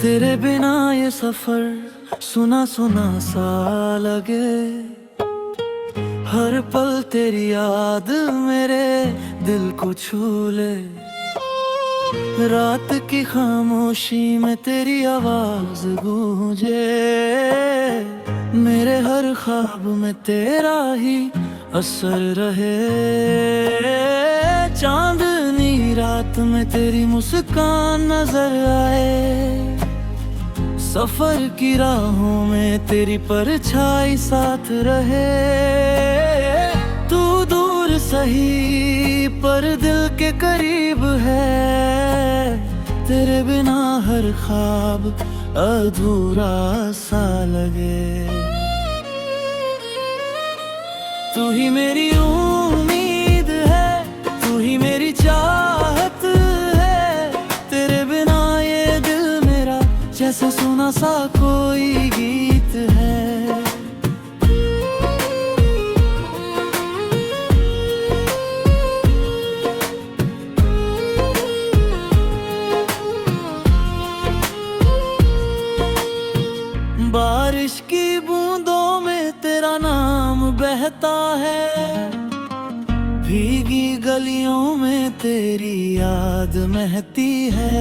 तेरे बिना ये सफर सुना सुना सा लगे। हर पल तेरी याद मेरे दिल को छू ले। रात की खामोशी में तेरी आवाज गूंजे। मेरे हर ख्वाब में तेरा ही असर रहे। चांदनी रात में तेरी मुस्कान नजर आए। सफर की राहों में तेरी परछाई साथ रहे। तू दूर सही पर दिल के करीब है। तेरे बिना हर ख्वाब अधूरा सा लगे। तू ही मेरी उम्मीद है, तू ही मेरी चाहत है। तेरे बिना ये दिल मेरा जैसे सुना सा कोई गीत है। बारिश की बूंदों में तेरा नाम बहता है। भीगी गलियों में तेरी याद महती है।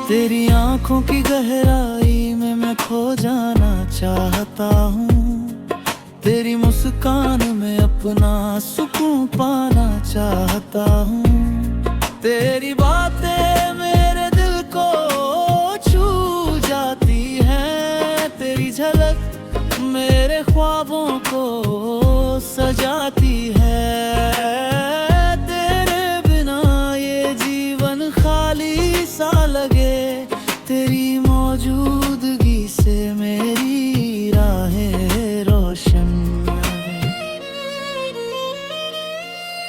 तेरी आंखों की गहराई में मैं खो जाना चाहता हूँ। तेरी मुस्कान में अपना सुकून पाना चाहता हूँ। तेरी बातें मेरे दिल को छू जाती हैं। तेरी झलक मेरे ख्वाबों को सजाती है। तेरे बिना ये जीवन खाली सा लगे। तेरी मौजूदगी से मेरी राहें रोशन।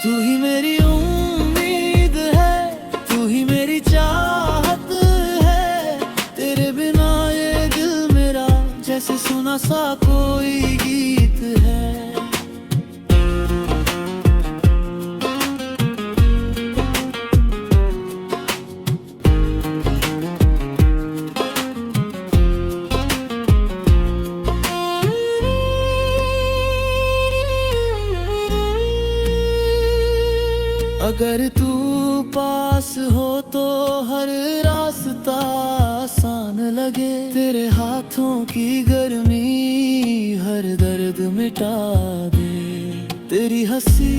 तू ही मेरी उम्मीद है, तू ही मेरी चाहत है। तेरे बिना ये दिल मेरा जैसे सुना सा कोई गीत है। अगर तू पास हो तो हर रास्ता आसान लगे। तेरे हाथों की गर्मी हर दर्द मिटा दे। तेरी हंसी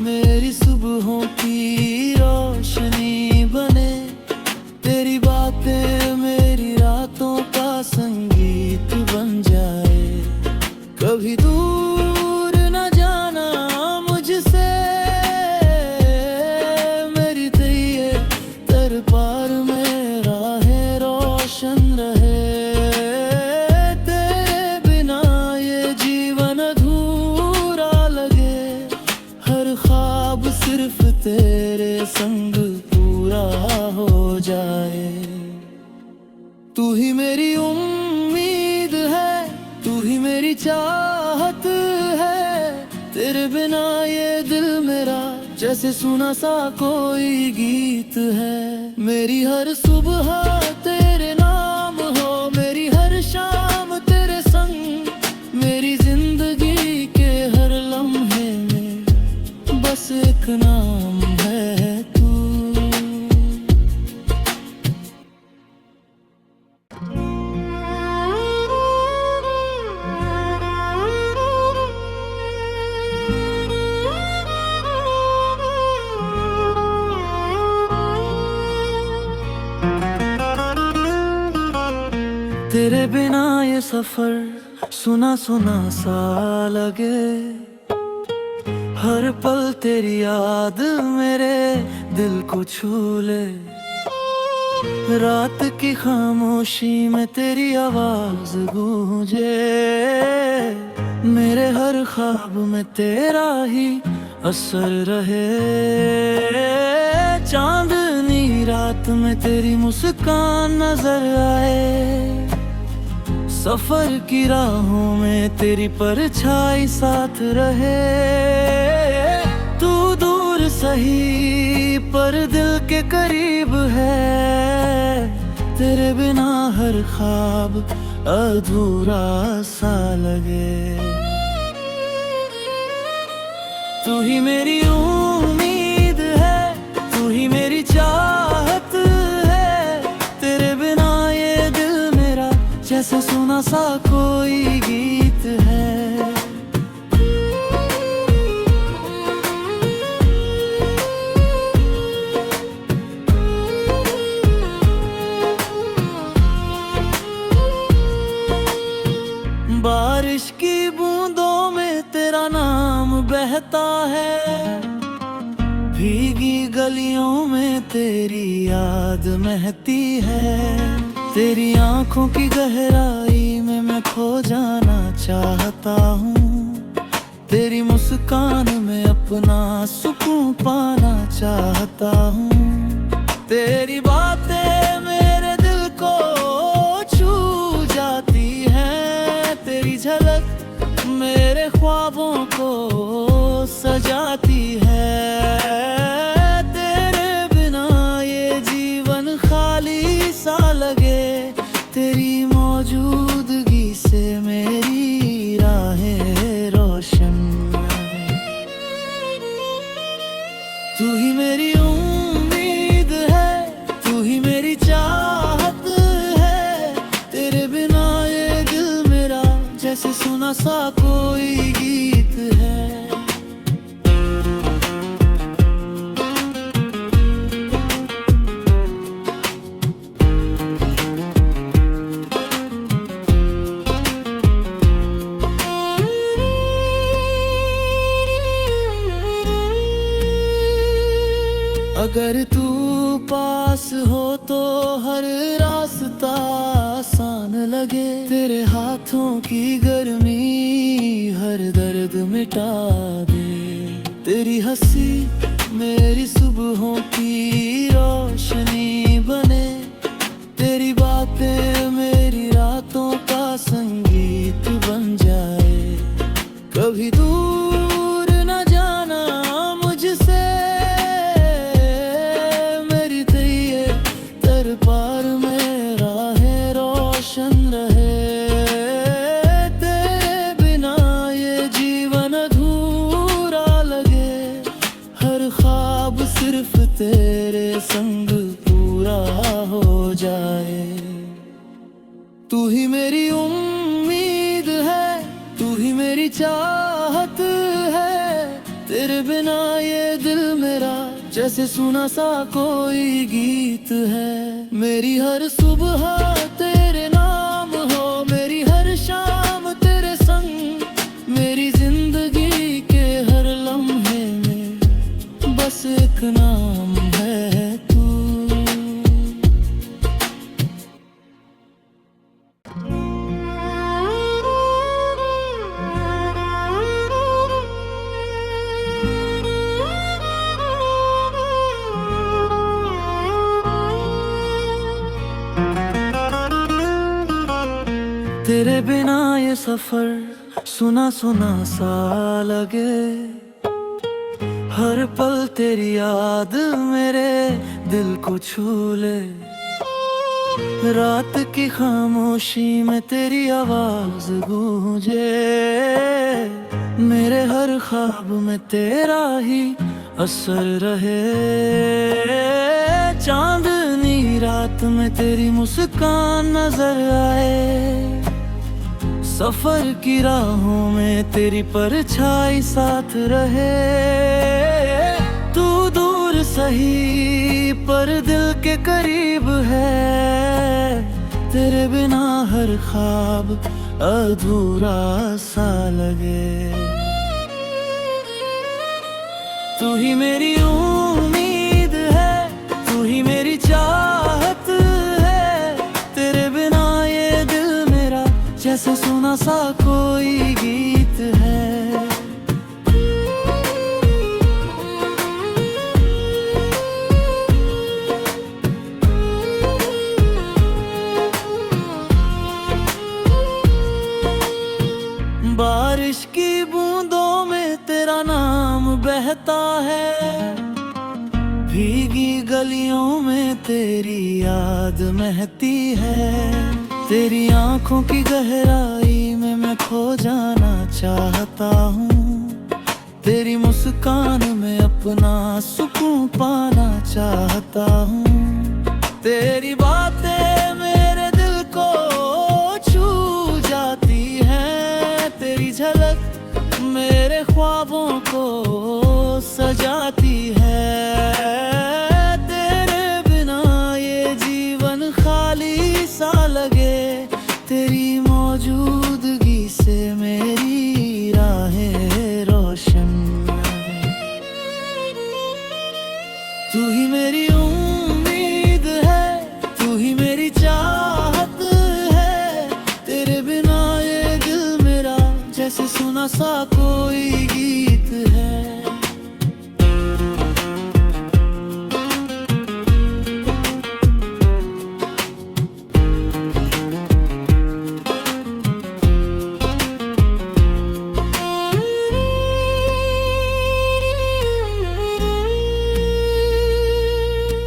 मेरी सुबहों की रोशनी बने। तेरी बातें मेरी रातों का संगीत बन जाए। कभी दूर न जाना मुझसे। पार में राहें रोशन रहे। तेरे बिना ये जीवन अधूरा लगे। हर ख्वाब सिर्फ तेरे संग पूरा हो जाए। तू ही मेरी उम्मीद है, तू ही मेरी चाहत है। तेरे बिना ये दिल मेरा जैसे सुना सा कोई गीत है। मेरी हर सुबह तेरे नाम हो। मेरी हर शाम तेरे संग। मेरी जिंदगी के हर लम्हे में बस एक नाम है तू। तेरे बिना ये सफर सुना सुना सा लगे। हर पल तेरी याद मेरे दिल को छू ले। रात की खामोशी में तेरी आवाज गूंजे। मेरे हर ख्वाब में तेरा ही असर रहे। चांदनी रात में तेरी मुस्कान नजर आए। सफर की राहों में तेरी परछाई साथ रहे। तू दूर सही पर दिल के करीब है। तेरे बिना हर ख्वाब अधूरा सा लगे। तू ही मेरी उम्मीद है, तू ही मेरी चाहत है, तेरे बिना ये दिल मेरा जैसे सुना सा कोई गीत है। बारिश की बूंदों में तेरा नाम बहता है, भीगी गलियों में तेरी याद महती है। तेरी आंखों की गहराई में मैं खो जाना चाहता हूँ, तेरी मुस्कान में अपना सुकून पाना चाहता हूँ। तेरी बातें मेरे दिल को छू जाती हैं, तेरी झलक मेरे ख्वाबों को सजाती है। तेरे बिना ये जीवन खाली सा लगे, तेरी मौजूदगी से मेरी राहें रोशन। तू ही मेरी उम्मीद है, तू ही मेरी चाहत है, तेरे बिना ये दिल मेरा जैसे सुना सा कोई गीत है। अगर तू पास हो तो हर रास्ता आसान लगे, तेरे हाथों की गर्मी हर दर्द मिटा दे। तेरी हंसी मेरी सुबहों की रोशनी बने, तेरी बातें मेरी रातों का संगीत बन जाए। कभी दूर न जाना मुझसे, पार में राहें रोशन रहे। तेरे बिना ये जीवन अधूरा लगे, हर ख्वाब सिर्फ तेरे संग पूरा हो जाए। तू ही मेरी उम्मीद है, तू ही मेरी चाहत है, तेरे बिना ये दिल मेरा जैसे सुना सा कोई गीत है। मेरी हर सुबह तेरे नाम हो, मेरी हर शाम तेरे संग, मेरी जिंदगी के हर लम्हे में बस एक नाम है तू। तेरे बिना ये सफर सुना सुना सा लगे, हर पल तेरी याद मेरे दिल को छू ले। रात की खामोशी में तेरी आवाज गूंजे, मेरे हर ख्वाब में तेरा ही असर रहे। चांदनी रात में तेरी मुस्कान नजर आए, सफर की राहों में तेरी परछाई साथ रहे। तू दूर सही पर दिल के करीब है, तेरे बिना हर ख्वाब अधूरा सा लगे। तू ही मेरी उम्मीद है, तू ही मेरी चाहत है, तेरे बिना ये दिल मेरा जैसे सुना सा कोई गीत है। बारिश की बूंदों में तेरा नाम बहता है, भीगी गली गलियों में तेरी याद महती है। तेरी आंखों की गहराई में मैं खो जाना चाहता हूँ। तेरी मुस्कान में अपना सुकून पाना चाहता हूँ। तेरी बातें मेरे दिल को छू जाती हैं। तेरी झलक मेरे ख्वाबों को सजाती है। तेरे बिना ये जीवन खाली सा लगे। तेरी मौजूदगी से मेरी राहें रोशन। तू ही मेरी उम्मीद है, तू ही मेरी चाहत है। तेरे बिना ये दिल मेरा जैसे सुना सा कोई गीत है।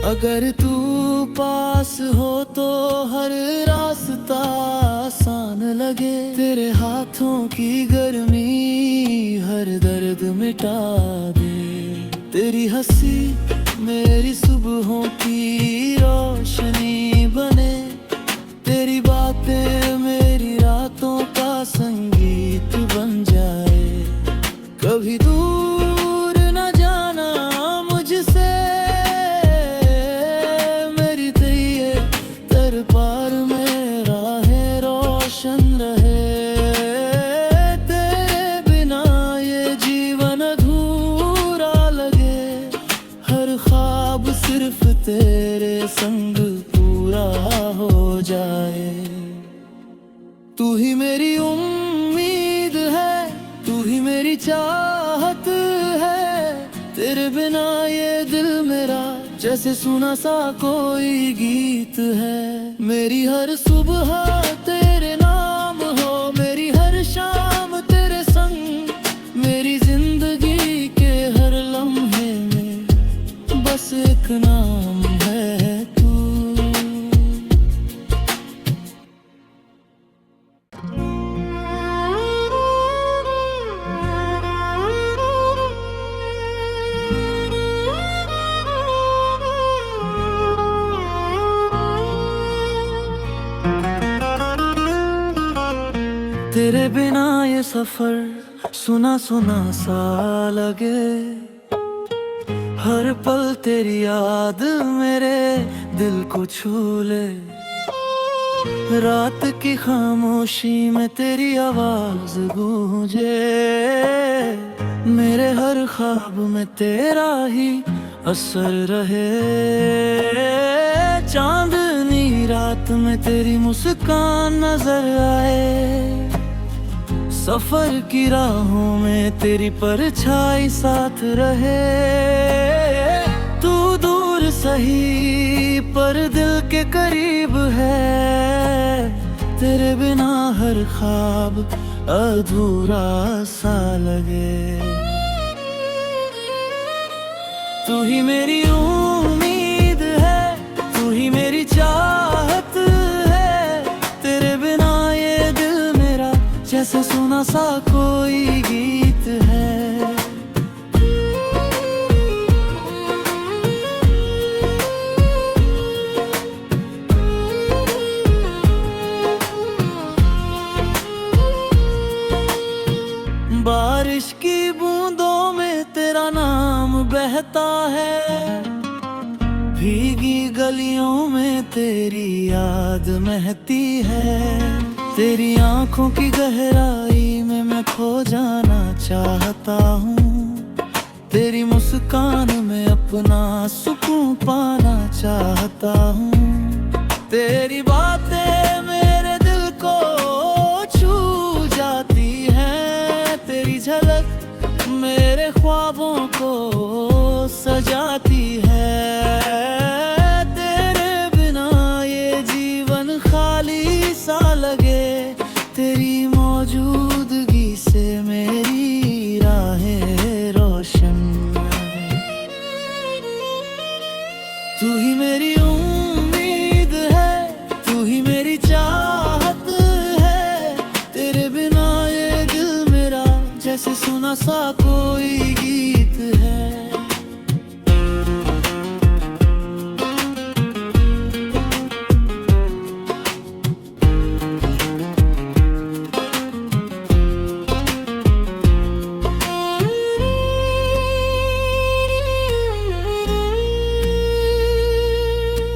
अगर तू पास हो तो हर रास्ता आसान लगे। तेरे हाथों की गर्मी हर दर्द मिटा दे। तेरी हंसी मेरी सुबहों की रोशनी बने। तेरी बातें मेरी रातों का संगीत बन जाए। कभी दूर न जाना मुझसे, पार में राहें रोशन रहे। तेरे बिना ये जीवन अधूरा लगे। हर ख्वाब सिर्फ तेरे संग पूरा हो जाए। तू ही मेरी उम्मीद है, तू ही मेरी चाहत है। तेरे बिना ये दिल मेरा जैसे सुना सा कोई गीत है। मेरी हर सुबह तेरे नाम हो, मेरी हर शाम तेरे संग। मेरी जिंदगी के हर लम्हे में बस एक नाम है तू। तेरे बिना ये सफर सुना सुना सा लगे। हर पल तेरी याद मेरे दिल को छू ले। रात की खामोशी में तेरी आवाज गूंजे। मेरे हर ख्वाब में तेरा ही असर रहे। चांदनी रात में तेरी मुस्कान नजर आए। सफर की राहों में तेरी परछाई साथ रहे। तू दूर सही पर दिल के करीब है। तेरे बिना हर ख्वाब अधूरा सा लगे। तू ही मेरी उम्मीद है, तू ही मेरी चाहत है। तेरे बिना ये दिल मेरा जैसे सुना सा कोई गीत है। बारिश की बूंदों में तेरा नाम बहता है। भीगी गलियों में तेरी याद महती है। तेरी आंखों की गहराई में मैं खो जाना चाहता हूँ। तेरी मुस्कान में अपना सुकून पाना चाहता हूँ। तेरी बातें मेरे दिल को छू जाती हैं। तेरी झलक मेरे ख्वाबों को सजाती है। तेरे बिना ये जीवन खाली सा लगे। तेरी मौजूदगी से मेरी राहें रोशन। तू सा कोई गीत है।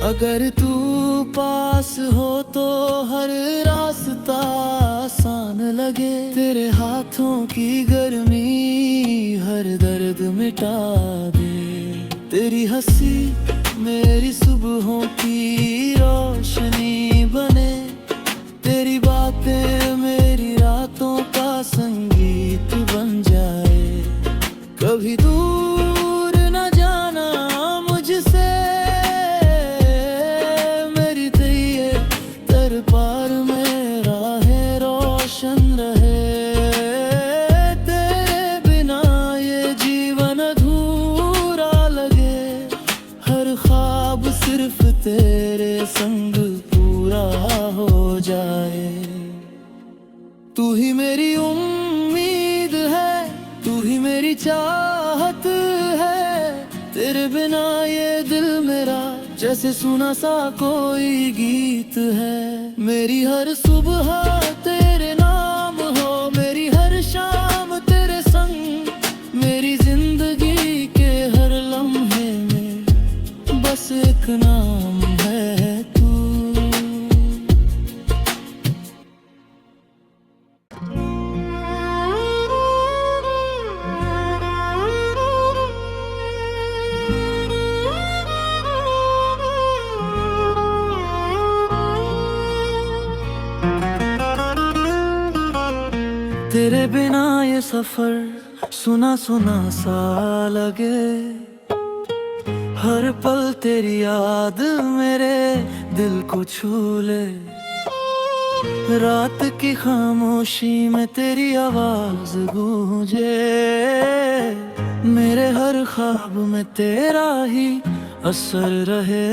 अगर तू पास हो तो हर रास्ता आसान लगे, तेरे हाथों की गर्मी हर दर्द मिटा दे। तेरी हंसी मेरी सुबहों की रोशनी बने, तेरी बातें मेरी रातों का संगीत बन जाए। कभी दूर न जाना मुझसे, पार में राहें रोशन रहे। तेरे बिना ये जीवन अधूरा लगे, हर ख्वाब सिर्फ तेरे संग पूरा हो जाए। तू ही मेरी उम्मीद है, तू ही मेरी चाहत है। तेरे बिना ये दिल मेरा जैसे सुना सा कोई गीत है। मेरी हर सुबह तेरे नाम हो, मेरी हर शाम तेरे संग, मेरी जिंदगी के हर लम्हे में बस एक नाम है तू। तेरे बिना ये सफर सुना सुना सा लगे, हर पल तेरी याद मेरे दिल को छू ले। रात की खामोशी में तेरी आवाज गूंजे, मेरे हर ख्वाब में तेरा ही असर रहे।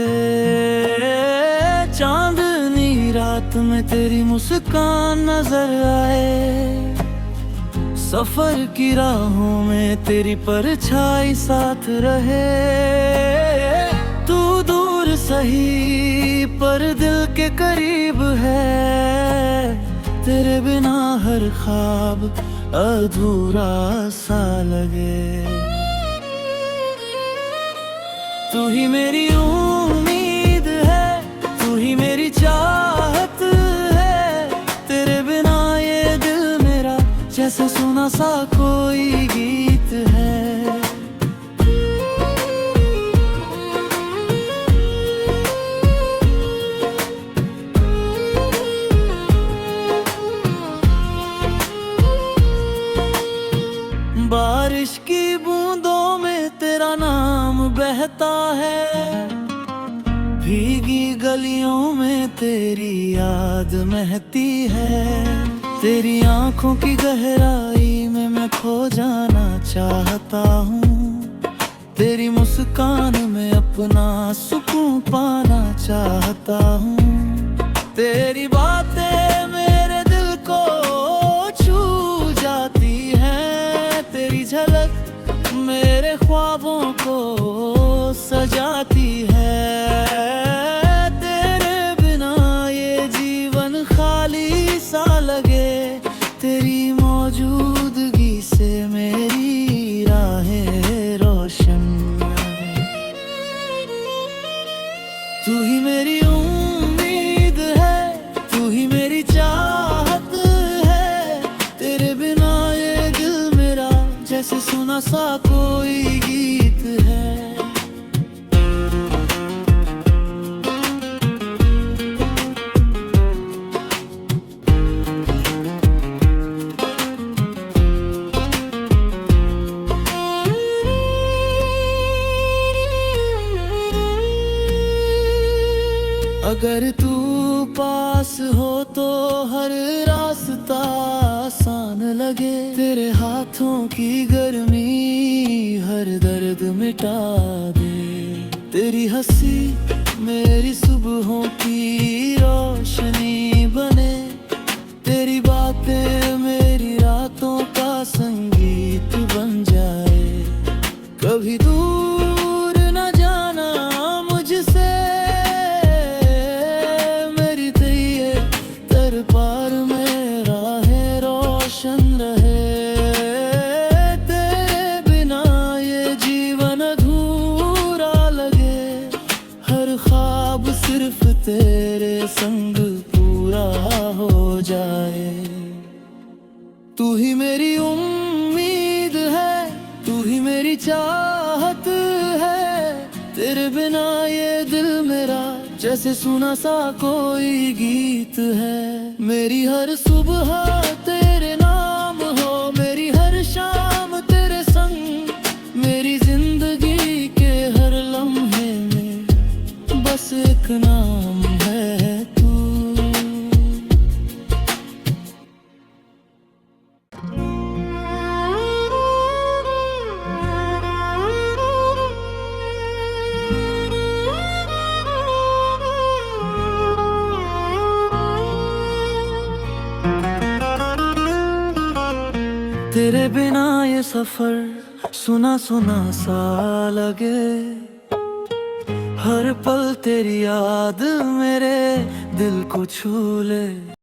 चांदनी रात में तेरी मुस्कान नजर आए, सफर की राहों में तेरी परछाई साथ रहे। तू दूर सही पर दिल के करीब है, तेरे बिना हर ख्वाब अधूरा सा लगे। तू ही मेरी उम्मीद है, तू ही मेरी चाहत है। तेरे बिना ये दिल मेरा जैसे सुना सा कोई गीत है। बारिश की बूंदों में तेरा नाम बहता है, भीगी गलियों में तेरी याद महती है। तेरी आंखों की गहराई में मैं खो जाना चाहता हूँ, तेरी मुस्कान में अपना सुकून पाना चाहता हूँ। तेरी बातें मेरे दिल को छू जाती हैं, तेरी झलक मेरे ख्वाबों को सजाती है। तेरे बिना ये जीवन खाली सा लगे, तेरी मौजूदगी से मेरी राहें रोशन। तू ही मेरी उम्मीद है, तू ही मेरी चाहत है। तेरे बिना ये दिल मेरा जैसे सुना सा कोई गीत है। अगर तू पास हो तो हर रास्ता आसान लगे, तेरे हाथों की गर्मी हर दर्द मिटा दे। तेरी हंसी मेरी सुबहों की रोशनी बने, तेरी बातें मेरी रातों का संगीत बने। पूरा हो जाए। तू ही मेरी उम्मीद है, तू ही मेरी चाहत है, तेरे बिना ये दिल मेरा जैसे सुना सा कोई गीत है। मेरी हर सुबह तेरे नाम हो, मेरी हर शाम तेरे संग, मेरी जिंदगी के हर लम्हे में बस एक नाम है तू। तेरे बिना ये सफर सुना सुना सा लगे, हर पल तेरी याद मेरे दिल को छू ले।